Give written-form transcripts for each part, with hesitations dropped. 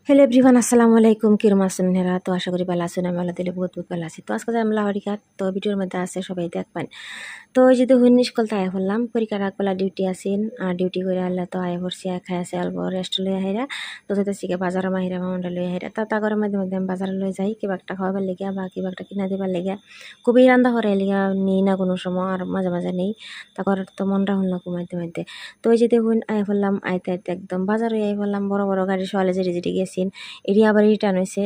Hello everyone, আসসালামু আলাইকুম। কিরম আছেন আপনারা? তো আশা করি ভালো আছেন। আমি আল্লাহ দিলে বহুত বহুত ভালো আছি। তো আজকে আমি লাহোরি ঘাট, তো ভিডিওর মধ্যে আছে সবাই দেখবেন। তো ওই যে দেখুন স্কুল তো আয়া পড়লাম, পরীক্ষার আগবেলা ডিউটি আসিন, আর ডিউটি করে আল্লাহ তো আয়া পড়ছি, খাই আছে অল্প রেস্ট লইয়া হাইরা। তো যেতেছি বাজারে মাহিরা মামনটা লইয়া হাইরা, তা করে মাঝে মধ্যে আমি বাজারে লই যাই কিবা একটা খাওয়াবার লেগে বা কিবা একটা কিনা দিবার লেগে। খুবই রান্না করে লেগে নিই না কোনো সময়, আর মাঝে মাঝে নেই। তারপর তো মন রাহুল না মধ্যে মধ্যে। তো ওই যে দেখুন আয়া পড়লাম, আইতে আইতে একদম বাজারে আই পড়লাম। বড় বড় গাড়ি সকালে যেটি যেটি গেছিন এটি আবার রিটার্ন হয়েছে,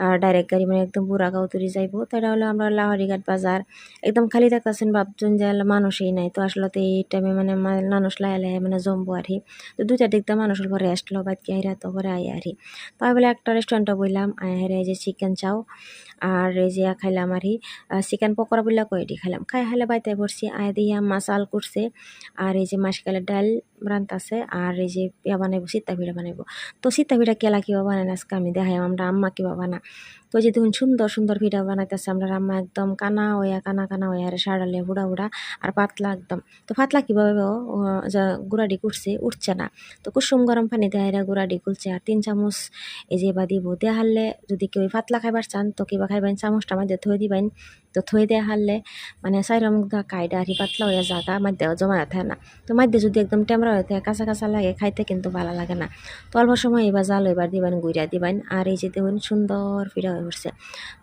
আর ডাইরেক্ট গাড়ি মানে একদম বুড়াগাঁও তুরি যাইবো। তো এটা হলো আমরা লাহোরিঘাট বাজার, একদম খালি থাকতেছেন, ভাবছেন যে মানুষই নাই। তো আসলে তো এই টাইমে মানে মানুষ লাহে লাহে মানে জমবো আর কি। তো দুইটার দিকটা মানুষ অল্প রেস্ট লো বাদ কি আইরা তো করে আই আর কি। তো আমি বলে একটা রেস্টুরেন্টে বললাম, আয় এই যে চিকেন চাও আর এই যে খাইলাম আর চিকেন পকোড়া বললা কয়েটি খাইলাম, খাই হালে বাইতে পড়ছি। আয় দিয়া মাসাল করছে, আর এই যে মাসকালের ডাল রান্তাছে, আর এই যে বানাইবো সীতা পিঠা বানাইবো। তো সীতা পিঠা কেলা কিবা বানায় আজকে আমি দেখাই আমরা আম্মা কিবা বানা। তো যে দেখুন সুন্দর সুন্দর পিঠা বানাইতেছে আমরা আম্মা, একদম কানা হইয়া আর সারালে বুড়া বুড়া আর পাতলা একদম। তো পাতলা কিভাবে যা গুড়াডি করছে উঠছে না। তো কুসুম গরম পানি দেয় গুড়াডি খুলছে, আর 3 চামচ এই যে বা দিব দেয়া হারলে, যদি কেউ পাতলা খাইবার চান তো কিবা খাইবেন চামচটা মাঝে থই দিবেন। তো থই দেয়া হারলে মানে সাইরম কায়দা আর পাতলা হইয়া জাগা মাঝেও জমা থাকে না। তো মাঝে যদি একদম টেমরা হয়ে থাকে কাঁচা কাঁচা লাগে, খাইতে কিন্তু ভালো লাগে না। তো অল্প সময় এবার জাল এবার দিবেন, গুইরা দিবেন। আর এই যে দেখুন সুন্দর ফিরা হয়ে পড়ছে।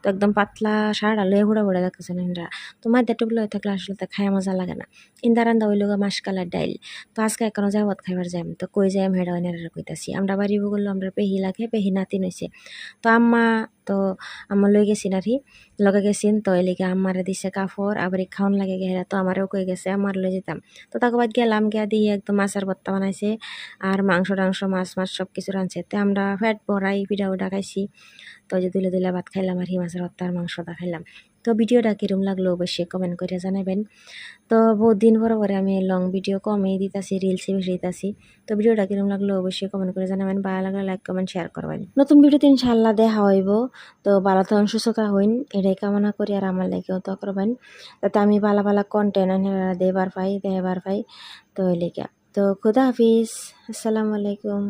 তো একদম পাতলা সারা লয়ে হুড়া হুড়া দেখতেছেন ইন্দ্রা। তো মাঝে টুকলো হয়ে থাকলে আসলে তো খায়া মজা লাগে না। ইন্দা রান্দা হইল মাসকালার ডাইল। তো আজকে এখনো যাবত খাইবার যাইম, তো কই যাইম হেডা ওনারা কইতাছি। আমরা বাড়ি বললো আমরা পেহি লাগে, পেহি নাতিন হইছে। তো তো আম্মা লই গেছিন আর লগে গেছিন। তো এলিগে আম্মারে দিছে কাপড়, আবার খাওয়ান লাগে গেরা। তো আমারও কই গেছে আমার লই যেতাম। তো তাকে বাদ গেলাম, গিয়া দিয়ে একদম মাছের ভর্তা বানাইছে, আর মাংস টাংস মাছ মাছ সব কিছু রাঁধছে। তো আমরা ফ্যাট ভরাই পিঠা উঠা খাইছি। তো যে দুলে দুলে ভাত খাইলাম আর মাছের ভর্তা আর মাংসটা খাইলাম। তো ভিডিওটা কিরম লাগলো অবশ্যই কমেন্ট করে জানাবেন। তো বহুত দিন পরে আমি লং ভিডিও কমই দিতাছি, রিলসে বেশি দিতাছি। তো ভিডিওটা কিরম লাগলো অবশ্যই কমেন্ট করে জানাবেন। ভালো লাগলে লাইক কমেন্ট শেয়ার করবেন। নতুন ভিডিওতে ইনশাআল্লাহ দেখা হইব। তো ভালো থাকুন, সুস্থ হইন, এটাই কামনা করি। আর আমার লাগেও তো করবেন, যাতে আমি ভালো ভালো কন্টেন্ট দেবার পাই, দেবার পাই। তো এই লেগে তো খুদা হাফিজ, আসসালামু আলাইকুম।